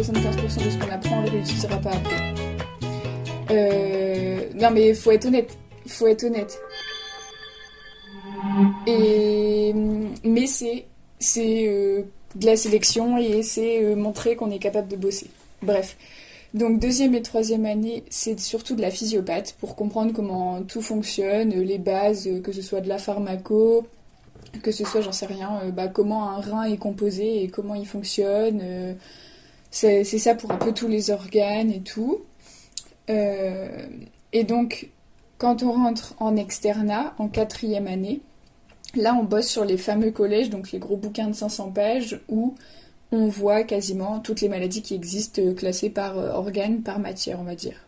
75% de ce qu'on apprend, on le réutilisera pas après. Non mais faut être honnête. Mais c'est de la sélection et c'est montrer qu'on est capable de bosser. Bref. Donc deuxième et troisième année, c'est surtout de la physiopathe pour comprendre comment tout fonctionne, les bases, que ce soit de la pharmaco, que ce soit, j'en sais rien, comment un rein est composé et comment il fonctionne. C'est ça pour un peu tous les organes et tout. Et donc, quand on rentre en externat, en quatrième année, là on bosse sur les fameux collèges, donc les gros bouquins de 500 pages, où on voit quasiment toutes les maladies qui existent classées par organe, par matière, on va dire.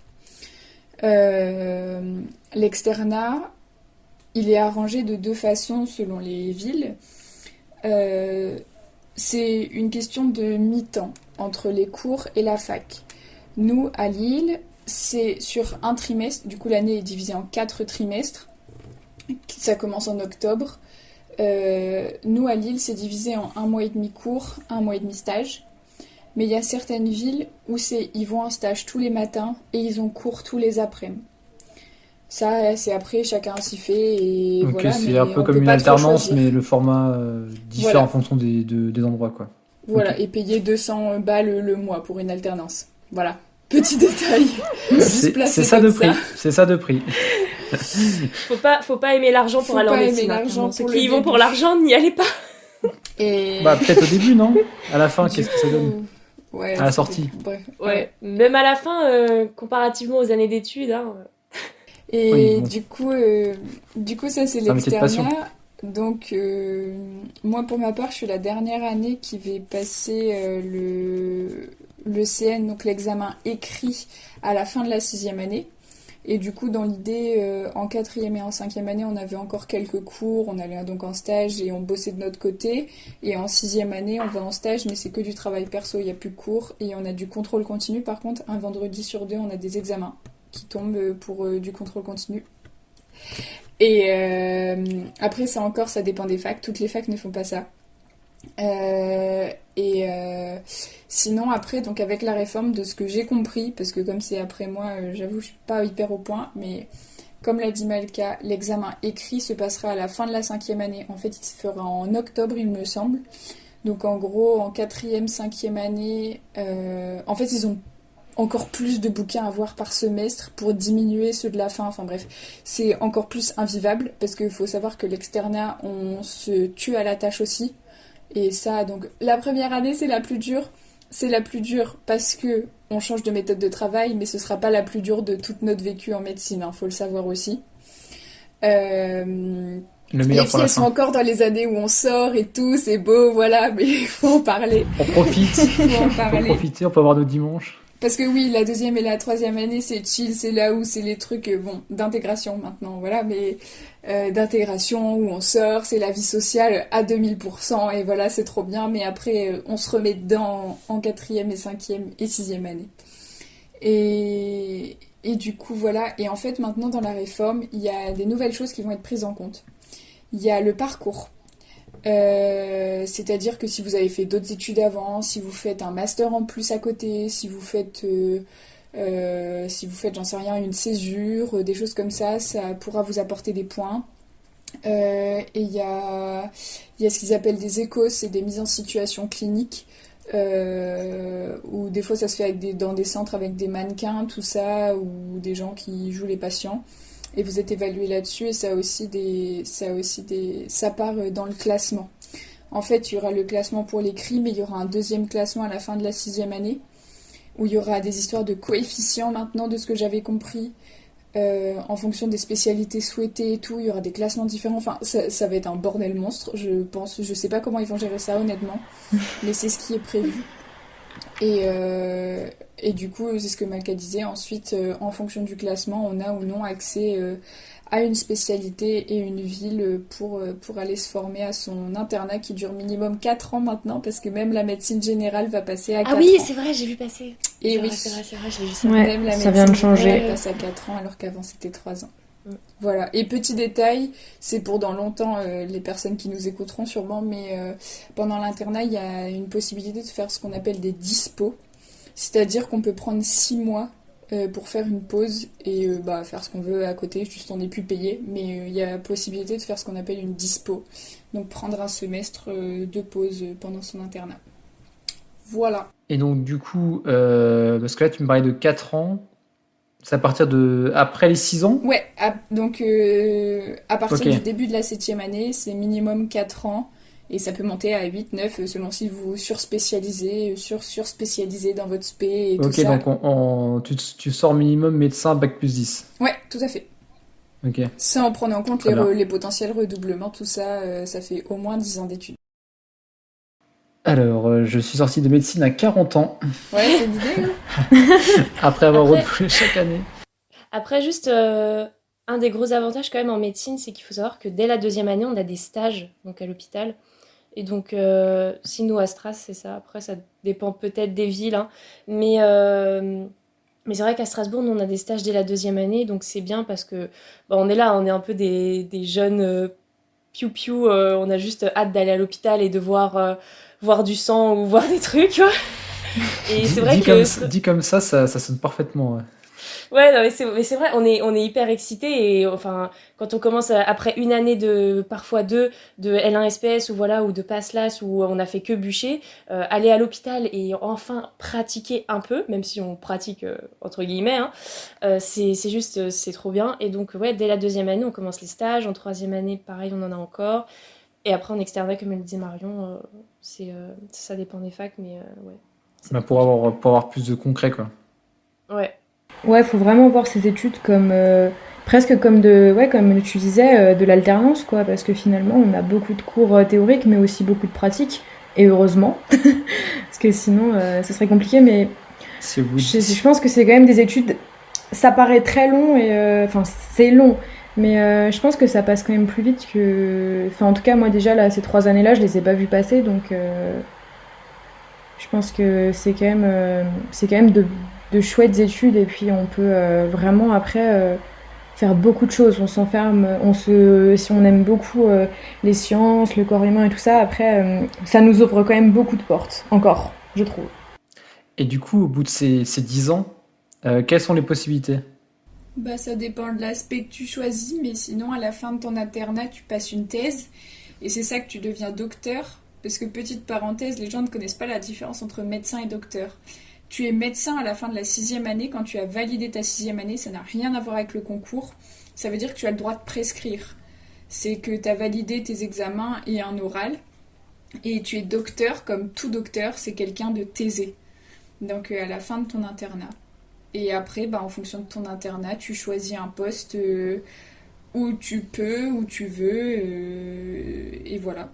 L'externat, il est arrangé de deux façons selon les villes. C'est une question de mi-temps entre les cours et la fac. Nous, à Lille, c'est sur un trimestre, du coup l'année est divisée en 4 trimestres, ça commence en octobre. Nous, à Lille, c'est divisé en 1 mois et demi cours, 1 mois et demi stage. Mais il y a certaines villes où ils vont en stage tous les matins et ils ont cours tous les après-midi. Ça, c'est après, chacun s'y fait et Donc voilà. c'est mais un peu on comme peut une pas trop alternance, choisir. mais le format diffère Voilà. en fonction des endroits, quoi. Voilà, Ok. et payer 200 balles le mois pour une alternance. Voilà. Petit détail. Juste C'est placé ça comme de ça. prix. C'est ça de prix. Faut pas aimer l'argent pour Faut aller en pas aimer médecine. l'argent Ceux pour qui le y vont pour début. l'argent, n'y allez pas. Et Bah peut-être au début, non? À la fin, du qu'est-ce que ça donne? coup, ouais, À la ça sortie. dépend. Bref. Ouais. Même à la fin, comparativement aux années d'études, hein. Oui, Et bon. du coup, ça c'est C'est un métier de passion. l'externat. Donc, moi pour ma part, je suis la dernière année qui vais passer le CN, donc l'examen écrit, à la fin de la sixième année. Et du coup, dans l'idée, en quatrième et en cinquième année, on avait encore quelques cours, on allait donc en stage et on bossait de notre côté. Et en sixième année, on va en stage, mais c'est que du travail perso, il n'y a plus de cours. Et on a du contrôle continu. Par contre, un vendredi sur deux, on a des examens qui tombent pour du contrôle continu. Et après, ça encore, ça dépend des facs. Toutes les facs ne font pas ça. Sinon, après, donc avec la réforme, de ce que j'ai compris, parce que comme c'est après moi, j'avoue, je suis pas hyper au point, mais comme l'a dit Malka, l'examen écrit se passera à la fin de la cinquième année. En fait, il se fera en octobre, il me semble. Donc en gros, en quatrième, cinquième année, en fait, ils ont encore plus de bouquins à voir par semestre pour diminuer ceux de la fin. Enfin bref, c'est encore plus invivable parce qu'il faut savoir que l'externat, on se tue à la tâche aussi. Et ça, donc, la première année, c'est la plus dure. C'est la plus dure parce que on change de méthode de travail, mais ce sera pas la plus dure de toute notre vécu en médecine, hein, faut le savoir aussi. Le Les meilleur pour filles, la elles sont fin. encore dans les années où on sort et tout, c'est beau, voilà, mais il faut en parler. On profite. Faut en Faut parler. profiter. On peut avoir nos dimanches. Parce que oui, la deuxième et la troisième année, c'est chill, c'est là où c'est les trucs, bon, d'intégration maintenant, voilà, mais d'intégration où on sort, c'est la vie sociale à 2000%, et voilà, c'est trop bien, mais après, on se remet dedans en quatrième et cinquième et sixième année. Et du coup, voilà, et en fait, maintenant, dans la réforme, il y a des nouvelles choses qui vont être prises en compte. Il y a le parcours. C'est-à-dire que si vous avez fait d'autres études avant, si vous faites un master en plus à côté, si vous faites, j'en sais rien, une césure, des choses comme ça pourra vous apporter des points. Et il y a ce qu'ils appellent des échos, c'est des mises en situation clinique, où des fois ça se fait dans des centres avec des mannequins, tout ça, ou des gens qui jouent les patients. Et vous êtes évalué là-dessus et ça part dans le classement. En fait, il y aura le classement pour l'écrit, mais il y aura un deuxième classement à la fin de la sixième année, où il y aura des histoires de coefficients maintenant, de ce que j'avais compris, en fonction des spécialités souhaitées et tout. Il y aura des classements différents. Enfin, ça va être un bordel monstre, je pense. Je sais pas comment ils vont gérer ça, honnêtement, mais c'est ce qui est prévu. Et du coup, c'est ce que Malka disait. Ensuite, en fonction du classement, on a ou non accès à une spécialité et une ville pour aller se former à son internat qui dure minimum 4 ans maintenant, parce que même la médecine générale va passer à 4 Ah oui, ans. c'est vrai, j'ai vu passer. Et C'est oui, vrai, c'est vrai, j'ai vu ça. Ouais, même la ça vient de médecine changer. générale passe à 4 ans alors qu'avant c'était 3 ans. Mm. Voilà. Et petit détail, c'est pour dans longtemps les personnes qui nous écouteront sûrement, mais pendant l'internat, il y a une possibilité de faire ce qu'on appelle des dispos. C'est-à-dire qu'on peut prendre 6 mois pour faire une pause et faire ce qu'on veut à côté, juste on n'est plus payé, mais il y a la possibilité de faire ce qu'on appelle une dispo, donc prendre un semestre de pause pendant son internat. Voilà. Et donc, du coup, parce que là, tu me parlais de 4 ans, c'est à partir de après les 6 ans? Ouais, donc à partir Ok, du début de la septième année, c'est minimum 4 ans et ça peut monter à 8, 9 selon si vous surspécialisez, surspécialisez dans votre spé et tout ok, ça. donc tu sors minimum médecin bac plus 10. Ouais, tout à fait. Ok, Ça en prenant en compte très bien. les potentiels redoublements, tout ça, ça fait au moins 10 ans d'études. Alors, je suis sorti de médecine à 40 ans, Ouais, c'est l'idée, hein. après avoir Après, redoublé chaque année. après juste, un des gros avantages quand même en médecine, c'est qu'il faut savoir que dès la deuxième année, on a des stages donc à l'hôpital. Et donc, si nous, à Stras, c'est ça. Après, ça dépend peut-être des villes, hein. Mais, euh, mais c'est vrai qu'à Strasbourg, nous, on a des stages dès la deuxième année. Donc, c'est bien parce que on est là, on est un peu des jeunes piou-piou. On a juste hâte d'aller à l'hôpital et de voir du sang ou voir des trucs, tu vois. Et c'est Dit, vrai dit que comme, dit comme ça sonne parfaitement. Ouais. ouais, non, mais c'est vrai, on est hyper excités et enfin, quand on commence après une année parfois deux, de L1 SPS ou voilà, ou de PASSLAS où on a fait que bûcher, aller à l'hôpital et enfin pratiquer un peu, même si on pratique entre guillemets, hein, c'est juste, c'est trop bien. Et donc, ouais, dès la deuxième année, on commence les stages, en troisième année, pareil, on en a encore. Et après, en externat, comme le disait Marion, ça dépend des facs, mais ouais, c'est Bah, trop bien. pour avoir plus de concret, quoi. Ouais. Ouais, faut vraiment voir ces études comme presque comme ouais, comme tu disais, de l'alternance, quoi, parce que finalement, on a beaucoup de cours théoriques, mais aussi beaucoup de pratiques, et heureusement, parce que sinon, ce serait compliqué. Mais Si au bout de... je pense que c'est quand même des études. Ça paraît très long et enfin c'est long, mais je pense que ça passe quand même plus vite que. Enfin, en tout cas, moi déjà là, ces 3 années-là, je les ai pas vues passer, donc je pense que c'est quand même de chouettes études et puis on peut vraiment après faire beaucoup de choses. On s'enferme, si on aime beaucoup les sciences, le corps humain et tout ça, après ça nous ouvre quand même beaucoup de portes, encore, je trouve. Et du coup, au bout de ces 10 ans, quelles sont les possibilités? Bah, ça dépend de l'aspect que tu choisis, mais sinon, à la fin de ton internat, tu passes une thèse, et c'est ça que tu deviens docteur. Parce que, petite parenthèse, les gens ne connaissent pas la différence entre médecin et docteur. Tu es médecin à la fin de la sixième année, quand tu as validé ta sixième année, ça n'a rien à voir avec le concours. Ça veut dire que tu as le droit de prescrire. C'est que tu as validé tes examens et un oral, et tu es docteur, comme tout docteur, c'est quelqu'un de thésé. Donc, à la fin de ton internat. Et après, en fonction de ton internat, tu choisis un poste où tu peux, où tu veux, et voilà.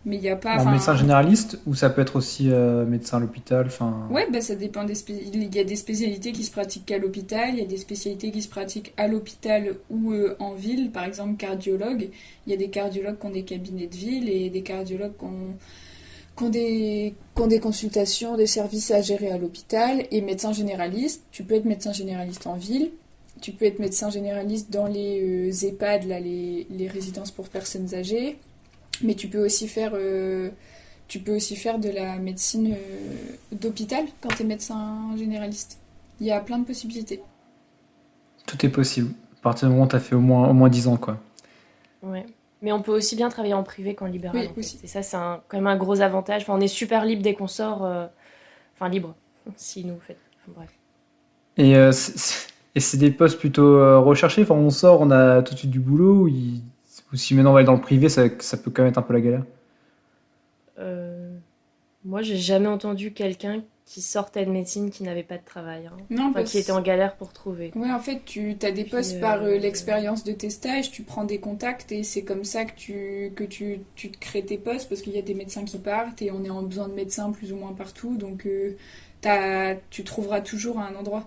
Mais il n'y a pas, En médecin enfin, généraliste, ou ça peut être aussi médecin à l'hôpital, enfin... ouais, ça dépend il y a des spécialités qui se pratiquent qu'à l'hôpital, il y a des spécialités qui se pratiquent à l'hôpital ou en ville, par exemple cardiologue. Il y a des cardiologues qui ont des cabinets de ville et des cardiologues qui ont des consultations, des services à gérer à l'hôpital, et médecin généraliste. Tu peux être médecin généraliste en ville, tu peux être médecin généraliste dans les EHPAD, là, les résidences pour personnes âgées, mais tu peux aussi faire de la médecine d'hôpital quand tu es médecin généraliste. Il y a plein de possibilités. Tout est possible. À partir du moment où tu as fait au moins 10 ans, quoi. Ouais. Mais on peut aussi bien travailler en privé qu'en libéral, Oui, en fait. aussi. Et ça, c'est quand même un gros avantage. Enfin, on est super libre dès qu'on sort. Enfin, libre, si nous faites. Enfin, bref. Et c'est des postes plutôt recherchés. Enfin, on sort, on a tout de suite du boulot. Ou si maintenant on va aller dans le privé, ça peut quand même être un peu la galère. Euh, Moi, j'ai jamais entendu quelqu'un qui sortait de médecine qui n'avait pas de travail, hein. Non, Enfin, qui était en galère pour trouver. ouais, en fait, tu as des Puis, postes par l'expérience de tes stages, tu prends des contacts et c'est comme ça que tu te crées tes postes parce qu'il y a des médecins qui partent et on est en besoin de médecins plus ou moins partout, donc tu trouveras toujours un endroit.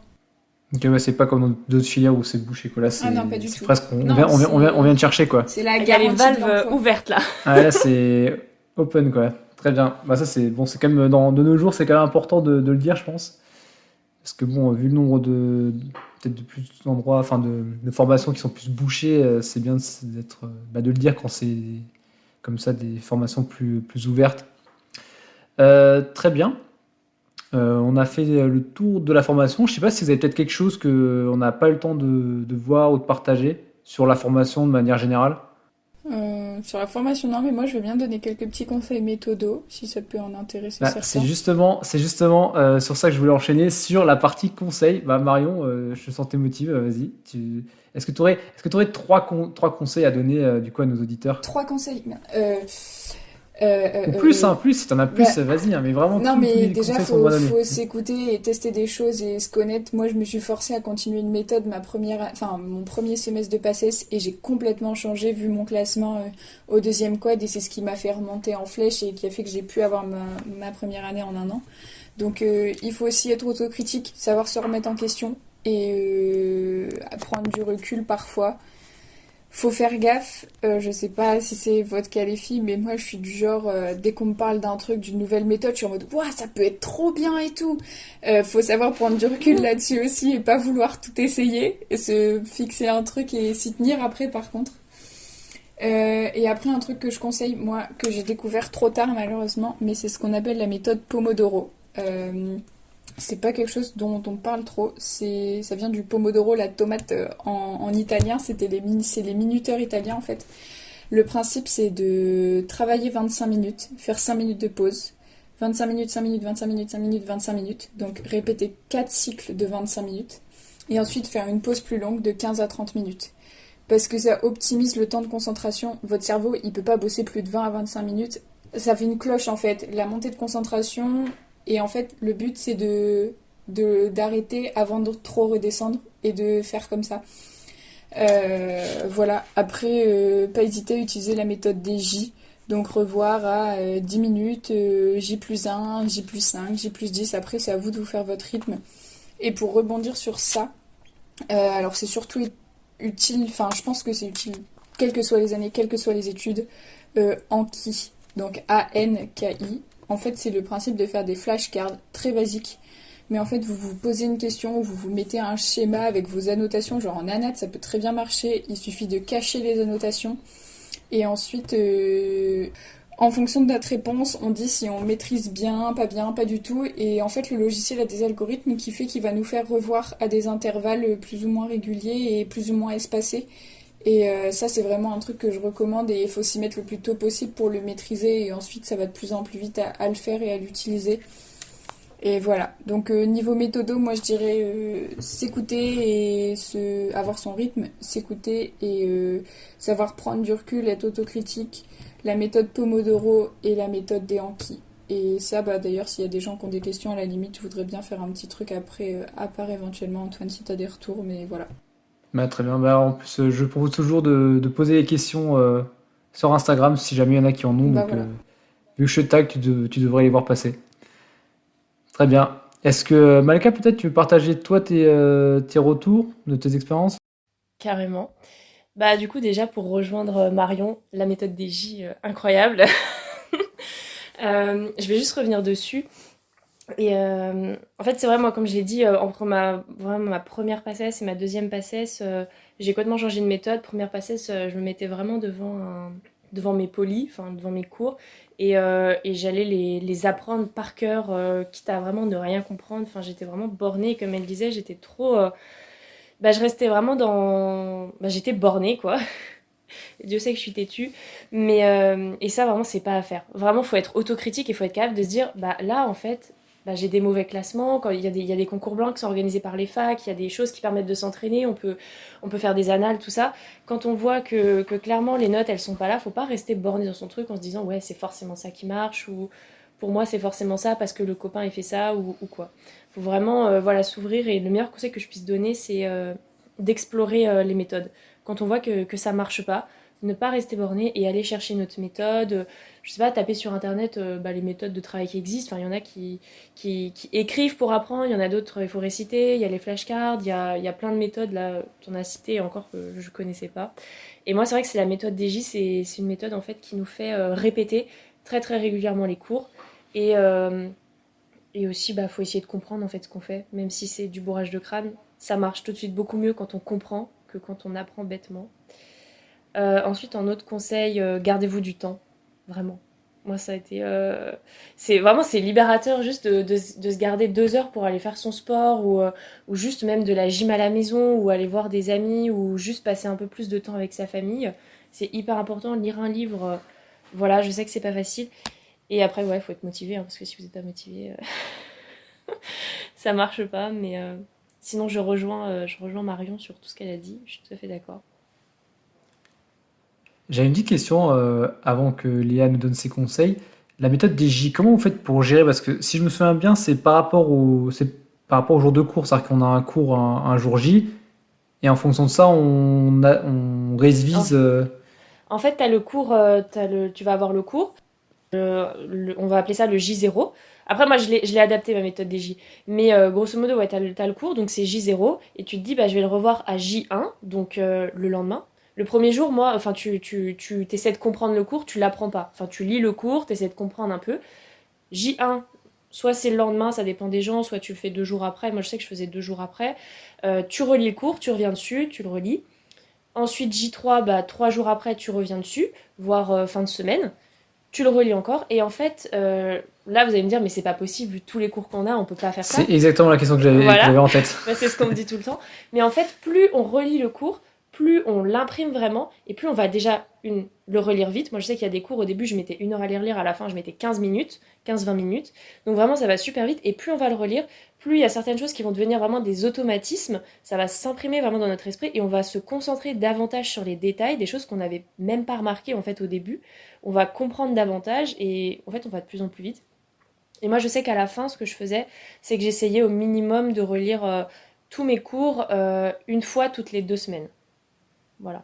Donc ouais, c'est pas comme dans d'autres filières où c'est bouché, quoi. Là, Ah non, pas du c'est tout. presque, Non, on vient te chercher, quoi. c'est la il y a les garantie de valves l'emploi. ouvertes là. Ah, là, c'est open, quoi. Très bien. Bah, ça, c'est bon, c'est quand même, de nos jours, c'est quand même important de le dire, je pense. Parce que bon, vu le nombre peut-être de plus d'endroits, enfin de formations qui sont plus bouchées, c'est bien de le dire quand c'est comme ça des formations plus ouvertes. Très bien. On a fait le tour de la formation. Je sais pas si vous avez peut-être quelque chose qu'on n'a pas eu le temps de voir ou de partager sur la formation de manière générale. Sur la formation, non, mais moi je veux bien donner quelques petits conseils méthodaux, si ça peut en intéresser Bah, c'est certains. justement, c'est justement sur ça que je voulais enchaîner, sur la partie conseil. Bah, Marion, je te sentais motive, vas-y. Est-ce que tu aurais trois conseils à donner du coup à nos auditeurs? Trois conseils. Ou plus, hein, plus, si t'en as Bah, plus, vas-y, hein, mais vraiment non, tous mais les déjà, conseils sont bons à donner. faut s'écouter et tester des choses et se connaître. Moi, je me suis forcée à continuer une méthode mon premier semestre de PACES et j'ai complètement changé vu mon classement au deuxième quad et c'est ce qui m'a fait remonter en flèche et qui a fait que j'ai pu avoir ma première année en un an. Donc, il faut aussi être autocritique, savoir se remettre en question et prendre du recul parfois. Faut faire gaffe, je sais pas si c'est votre cas les filles, mais moi je suis du genre, dès qu'on me parle d'un truc, d'une nouvelle méthode, je suis en mode, ouah, ça peut être trop bien et tout. Faut savoir prendre du recul là-dessus aussi et pas vouloir tout essayer, et se fixer un truc et s'y tenir après par contre. Et après un truc que je conseille, moi, que j'ai découvert trop tard malheureusement, mais c'est ce qu'on appelle la méthode Pomodoro. C'est pas quelque chose dont on parle trop. Ça vient du pomodoro, la tomate en italien. C'est les minuteurs italiens en fait. Le principe c'est de travailler 25 minutes, faire 5 minutes de pause. 25 minutes, 5 minutes, 25 minutes, 5 minutes, 25 minutes. Donc répéter 4 cycles de 25 minutes. Et ensuite faire une pause plus longue de 15 à 30 minutes. Parce que ça optimise le temps de concentration. Votre cerveau, il peut pas bosser plus de 20 à 25 minutes. Ça fait une cloche en fait. La montée de concentration, et en fait, le but, c'est d'arrêter avant de trop redescendre et de faire comme ça. Voilà. Après, pas hésiter à utiliser la méthode des J. Donc revoir à 10 minutes, J plus 1, J plus 5, J plus 10. Après, c'est à vous de vous faire votre rythme. Et pour rebondir sur ça, alors c'est surtout utile, enfin je pense que c'est utile, quelles que soient les années, quelles que soient les études, Anki, donc ANKI. En fait, c'est le principe de faire des flashcards très basiques. Mais en fait, vous vous posez une question, vous vous mettez un schéma avec vos annotations, genre en ANAT, ça peut très bien marcher. Il suffit de cacher les annotations. Et ensuite, en fonction de notre réponse, on dit si on maîtrise bien, pas du tout. Et en fait, le logiciel a des algorithmes qui fait qu'il va nous faire revoir à des intervalles plus ou moins réguliers et plus ou moins espacés. Et ça, c'est vraiment un truc que je recommande et il faut s'y mettre le plus tôt possible pour le maîtriser. Et ensuite, ça va de plus en plus vite à le faire et à l'utiliser. Et voilà. Donc, niveau méthodo, moi, je dirais s'écouter et avoir son rythme, s'écouter et savoir prendre du recul, être autocritique. La méthode Pomodoro et la méthode des Anki. Et ça, bah, d'ailleurs, s'il y a des gens qui ont des questions, à la limite, je voudrais bien faire un petit truc après, à part éventuellement, Antoine, si tu as des retours. Mais voilà. Bah, très bien. Bah, en plus, je propose toujours de poser des questions sur Instagram si jamais il y en a qui en ont. Bah Donc, voilà. vu que je te tag, tu devrais les voir passer. Très bien. Est-ce que, Malika, peut-être tu veux partager toi tes retours de tes expériences? Carrément. Bah du coup déjà pour rejoindre Marion, la méthode des J, incroyable. Je vais juste revenir dessus. Et en fait c'est vrai moi comme je l'ai dit, entre vraiment ma première PACES et ma deuxième PACES, j'ai complètement changé de méthode. Première PACES, je me mettais vraiment devant mes polis, enfin devant mes cours, et j'allais les apprendre par cœur, quitte à vraiment ne rien comprendre. Enfin j'étais vraiment bornée, comme elle disait, j'étais trop... je restais vraiment dans... j'étais bornée, quoi. Dieu sait que je suis têtue. Mais, et ça, vraiment, c'est pas à faire. Vraiment, faut être autocritique et faut être capable de se dire, là, en fait, j'ai des mauvais classements. Quand il y a des concours blancs qui sont organisés par les facs, il y a des choses qui permettent de s'entraîner, on peut faire des annales, tout ça. Quand on voit que clairement, les notes, elles sont pas là, faut pas rester borné dans son truc en se disant, ouais, c'est forcément ça qui marche, ou pour moi, c'est forcément ça parce que le copain, il fait ça, ou quoi. Faut vraiment, voilà, s'ouvrir. Et le meilleur conseil que je puisse donner, c'est d'explorer les méthodes. Quand on voit que ça marche pas, ne pas rester borné et aller chercher une autre méthode. Je sais pas, taper sur internet les méthodes de travail qui existent. Enfin, il y en a qui écrivent pour apprendre, il y en a d'autres, il faut réciter, il y a les flashcards, il y a plein de méthodes, là, tu en as cité encore que je connaissais pas. Et moi, c'est vrai que c'est la méthode DJ, c'est une méthode en fait qui nous fait répéter très très régulièrement les cours. Et, euh, et aussi, faut essayer de comprendre en fait ce qu'on fait, même si c'est du bourrage de crâne. Ça marche tout de suite beaucoup mieux quand on comprend que quand on apprend bêtement. Ensuite, un autre conseil, gardez-vous du temps, vraiment. Moi, ça a été. C'est libérateur juste de se garder 2 heures pour aller faire son sport ou juste même de la gym à la maison ou aller voir des amis ou juste passer un peu plus de temps avec sa famille. C'est hyper important. Lire un livre, voilà, je sais que c'est pas facile. Et après, ouais, il faut être motivé hein, parce que si vous n'êtes pas motivé, ça marche pas. Mais sinon, je rejoins Marion sur tout ce qu'elle a dit. Je suis tout à fait d'accord. J'avais une petite question avant que Léa nous donne ses conseils. La méthode des J, comment vous faites pour gérer? Parce que si je me souviens bien, c'est par rapport au jour de cours. C'est-à-dire qu'on a un cours un jour J, et en fonction de ça, on En, révise. en fait, tu vas avoir le cours. On va appeler ça le J0. Après, moi, je l'ai adapté, ma méthode des J. Mais grosso modo, ouais, t'as le cours, donc c'est J0, et tu te dis, bah, je vais le revoir à J1, donc le lendemain. Le premier jour, moi, enfin, tu t'essaies de comprendre le cours, tu l'apprends pas. Enfin, tu lis le cours, t'essaies de comprendre un peu. J1, soit c'est le lendemain, ça dépend des gens, soit tu le fais 2 jours après. Moi, je sais que je faisais 2 jours après. Tu relis le cours, tu reviens dessus, tu le relis. Ensuite, J3, bah, 3 jours après, tu reviens dessus, voire fin de semaine. Tu le relis encore. Et en fait, là, vous allez me dire, mais c'est pas possible, vu tous les cours qu'on a, on peut pas faire ça. C'est exactement la question que Voilà, j'avais en tête. bah, c'est ce qu'on me dit tout le temps. Mais en fait, plus on relit le cours, plus on l'imprime vraiment, et plus on va déjà le relire vite. Moi, je sais qu'il y a des cours, au début, je mettais 1 heure à les relire, à la fin, je mettais 15 minutes, 15-20 minutes. Donc vraiment, ça va super vite, et plus on va le relire, plus il y a certaines choses qui vont devenir vraiment des automatismes, ça va s'imprimer vraiment dans notre esprit, et on va se concentrer davantage sur les détails, des choses qu'on n'avait même pas remarquées en fait au début. On va comprendre davantage, et en fait, on va de plus en plus vite. Et moi, je sais qu'à la fin, ce que je faisais, c'est que j'essayais au minimum de relire tous mes cours une fois toutes les 2 semaines. Voilà.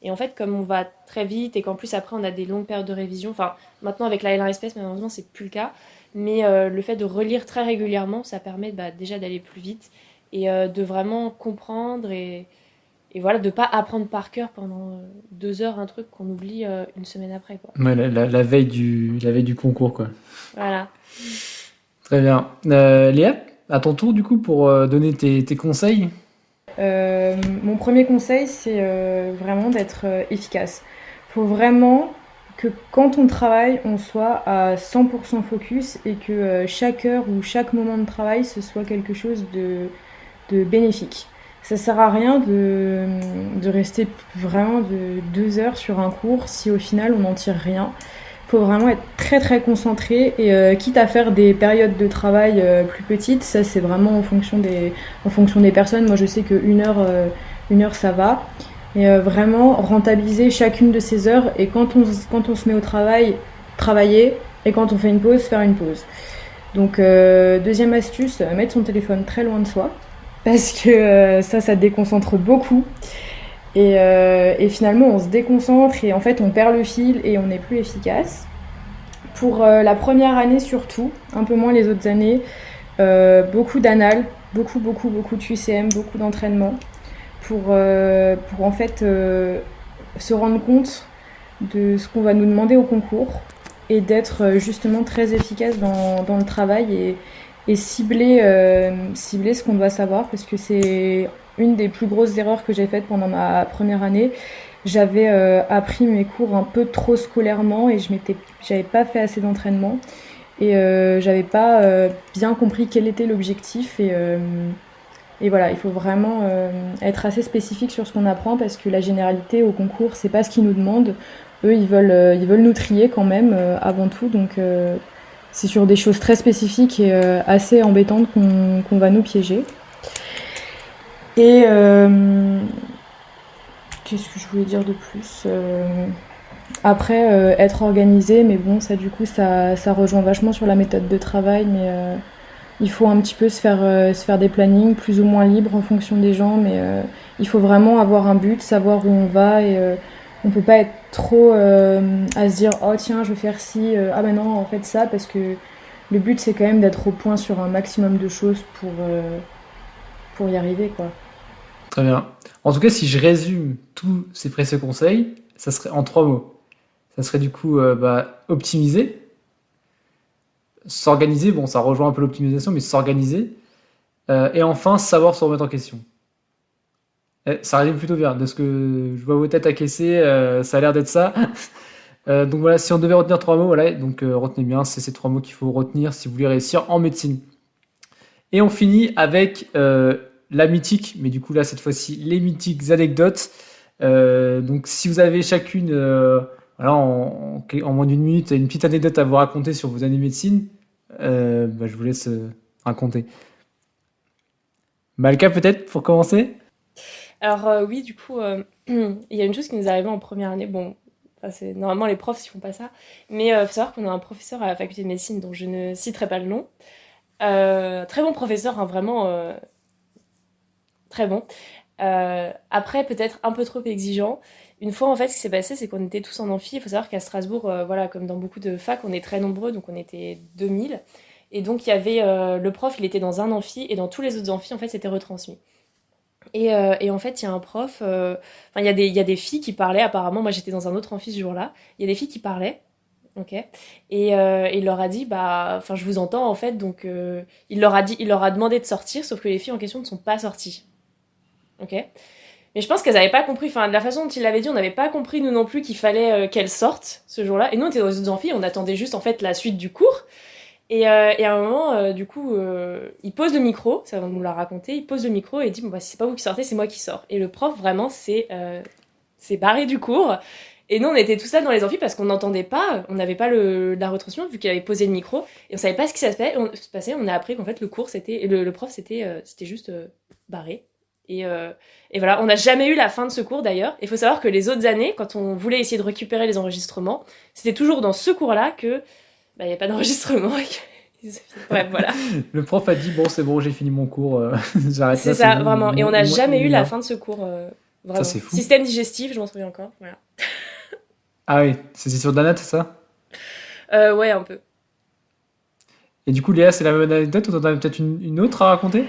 Et en fait, comme on va très vite et qu'en plus après on a des longues périodes de révision, enfin maintenant avec la L1 SPS, malheureusement c'est plus le cas, mais le fait de relire très régulièrement, ça permet bah, déjà d'aller plus vite et de vraiment comprendre et voilà, de pas apprendre par cœur pendant 2 heures un truc qu'on oublie une semaine après, quoi. Ouais, la veille du concours, quoi. Voilà. Très bien. Léa, à ton tour, du coup, pour donner tes conseils. Mon premier conseil, c'est vraiment d'être efficace. Il faut vraiment que quand on travaille, on soit à 100% focus et que chaque heure ou chaque moment de travail, ce soit quelque chose de bénéfique. Ça sert à rien de rester vraiment de 2 heures sur un cours si au final on n'en tire rien. Il faut vraiment être très très concentré et quitte à faire des périodes de travail plus petites, ça c'est vraiment en fonction des personnes. Moi je sais que 1 heure ça va. Et vraiment rentabiliser chacune de ces heures et quand on se met au travail, travailler et quand on fait une pause, faire une pause. Donc deuxième astuce, mettre son téléphone très loin de soi parce que ça déconcentre beaucoup. Et finalement, on se déconcentre et en fait, on perd le fil et on n'est plus efficace. Pour la première année surtout, un peu moins les autres années, beaucoup d'anal, beaucoup, beaucoup, beaucoup de QCM, beaucoup d'entraînement pour en fait se rendre compte de ce qu'on va nous demander au concours et d'être justement très efficace dans le travail et cibler ce qu'on doit savoir parce que c'est une des plus grosses erreurs que j'ai faites pendant ma première année. J'avais appris mes cours un peu trop scolairement et j'avais pas fait assez d'entraînement et j'avais pas bien compris quel était l'objectif et voilà, il faut vraiment être assez spécifique sur ce qu'on apprend parce que la généralité au concours, c'est pas ce qu'ils nous demandent. Eux, ils veulent nous trier quand même avant tout, donc c'est sur des choses très spécifiques et assez embêtantes qu'on va nous piéger. Et qu'est-ce que je voulais dire de plus après, être organisé, mais bon, ça du coup, ça rejoint vachement sur la méthode de travail, mais il faut un petit peu se faire des plannings plus ou moins libres en fonction des gens, mais il faut vraiment avoir un but, savoir où on va et on peut pas être trop à se dire oh tiens je vais faire ci, ah ben non en fait ça, parce que le but c'est quand même d'être au point sur un maximum de choses pour y arriver quoi. Très bien. En tout cas, si je résume tous ces précieux conseils, ça serait en 3 mots. Ça serait du coup optimiser, s'organiser. Bon, ça rejoint un peu l'optimisation, mais s'organiser. Et enfin, savoir se remettre en question. Ça résume plutôt bien. De ce que je vois vos têtes acquiescer, ça a l'air d'être ça. Donc voilà, si on devait retenir 3 mots, voilà, donc retenez bien, c'est ces 3 mots qu'il faut retenir si vous voulez réussir en médecine. Et on finit avec la mythique, mais du coup là cette fois-ci les mythiques anecdotes. Donc si vous avez chacune voilà, en moins d'une minute une petite anecdote à vous raconter sur vos années de médecine, je vous laisse raconter. Malka peut-être pour commencer. Alors oui, du coup, il y a une chose qui nous est arrivée en première année. Bon, c'est normalement les profs ils font pas ça, mais il faut savoir qu'on a un professeur à la faculté de médecine dont je ne citerai pas le nom. Très bon professeur, hein, vraiment très bon. Après, peut-être un peu trop exigeant. Une fois, en fait, ce qui s'est passé, c'est qu'on était tous en amphi. Il faut savoir qu'à Strasbourg, voilà, comme dans beaucoup de facs, on est très nombreux, donc on était 2000. Et donc, il y avait le prof, il était dans un amphi, et dans tous les autres amphis, en fait, c'était retransmis. Et en fait, il y a un prof... il y a des filles qui parlaient, apparemment. Moi, j'étais dans un autre amphi ce jour-là. Il y a des filles qui parlaient. Ok. Et il leur a dit, je vous entends, en fait. Donc, il leur a demandé de sortir, sauf que les filles en question ne sont pas sorties. Ok. Mais je pense qu'elles n'avaient pas compris, de la façon dont il l'avait dit, on n'avait pas compris nous non plus qu'il fallait qu'elles sortent ce jour-là. Et nous on était dans les autres amphis, on attendait juste en fait la suite du cours. Et à un moment, du coup, il pose le micro, ça on nous l'a raconté, il pose le micro et il dit si c'est pas vous qui sortez, c'est moi qui sors. Et le prof vraiment s'est barré du cours. Et nous on était tous là dans les amphis parce qu'on n'entendait pas, on n'avait pas la retransmission vu qu'il avait posé le micro et on savait pas ce qui se passait. On a appris qu'en fait le cours c'était le prof c'était juste barré. Et voilà, on n'a jamais eu la fin de ce cours d'ailleurs. Il faut savoir que les autres années, quand on voulait essayer de récupérer les enregistrements, c'était toujours dans ce cours-là que il n'y a pas d'enregistrement. Bref, voilà. Le prof a dit bon, c'est bon, j'ai fini mon cours, j'arrête. C'est ça, vraiment. Et on n'a jamais eu la fin de ce cours. Vraiment. Ça, c'est fou. Système digestif, je m'en souviens encore. Voilà. Ah oui, c'est sur Danat, c'est ça? Ouais, un peu. Et du coup, Léa, c'est la même anecdote ou t'en as peut-être une autre à raconter?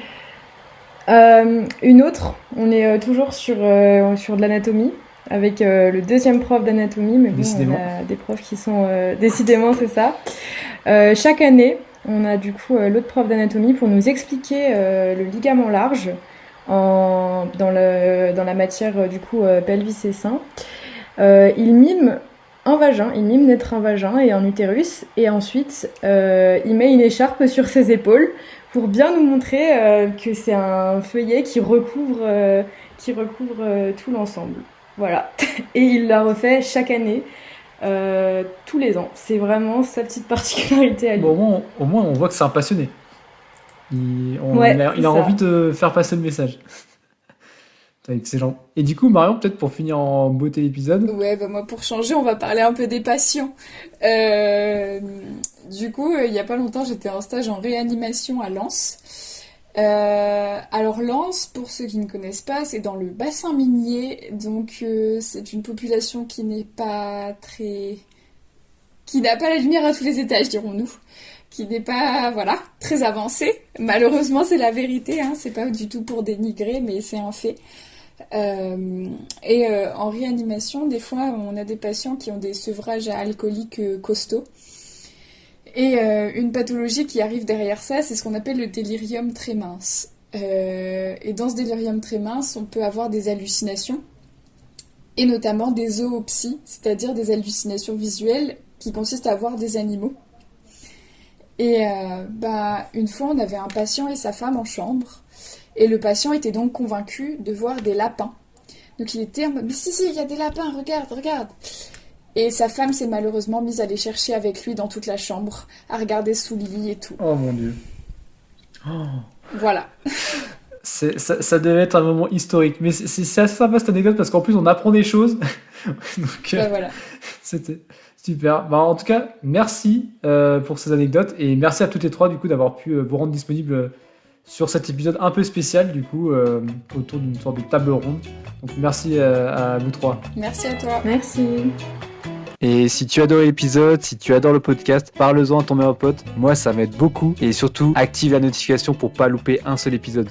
Une autre, on est toujours sur de l'anatomie avec le deuxième prof d'anatomie, mais bon, Décidément. on a des profs qui sont décidément, c'est ça. Chaque année, on a du coup l'autre prof d'anatomie pour nous expliquer le ligament large dans la matière du coup pelvis et sein. Il mime un vagin, il mime naître un vagin et un utérus, et ensuite il met une écharpe sur ses épaules pour bien nous montrer que c'est un feuillet qui recouvre tout l'ensemble. Voilà. Et il la refait chaque année, tous les ans. C'est vraiment sa petite particularité à lui. Bon, au moins, on voit que c'est un passionné. Il a envie de faire passer le message. C'est excellent. Et du coup, Marion, peut-être pour finir en beauté l'épisode. Ouais, moi pour changer, on va parler un peu des patients. Du coup, il y a pas longtemps, j'étais en stage en réanimation à Lens. Alors Lens, pour ceux qui ne connaissent pas, c'est dans le bassin minier, donc c'est une population qui n'a pas la lumière à tous les étages, dirons-nous, qui n'est pas, très avancée. Malheureusement, c'est la vérité, hein, c'est pas du tout pour dénigrer, mais c'est un fait. En réanimation, des fois, on a des patients qui ont des sevrages alcooliques costauds. Et une pathologie qui arrive derrière ça, c'est ce qu'on appelle le délirium très mince. Et dans ce délirium très mince, on peut avoir des hallucinations, et notamment des zoopsies, c'est-à-dire des hallucinations visuelles qui consistent à voir des animaux. Et une fois, on avait un patient et sa femme en chambre, et le patient était donc convaincu de voir des lapins. Donc il était en mode, mais si, il y a des lapins, regarde. Et sa femme s'est malheureusement mise à les chercher avec lui dans toute la chambre, à regarder sous le lit et tout. Oh mon Dieu. Oh. Voilà. Ça devait être un moment historique. Mais c'est assez sympa cette anecdote parce qu'en plus on apprend des choses. Donc, voilà. C'était super. En tout cas, merci pour ces anecdotes et merci à toutes les trois du coup d'avoir pu vous rendre disponibles sur cet épisode un peu spécial du coup autour d'une sorte de table ronde. Donc merci à vous trois. Merci à toi. Merci. Et si tu adores l'épisode, si tu adores le podcast, parle-en à ton meilleur pote. Moi, ça m'aide beaucoup. Et surtout, active la notification pour pas louper un seul épisode.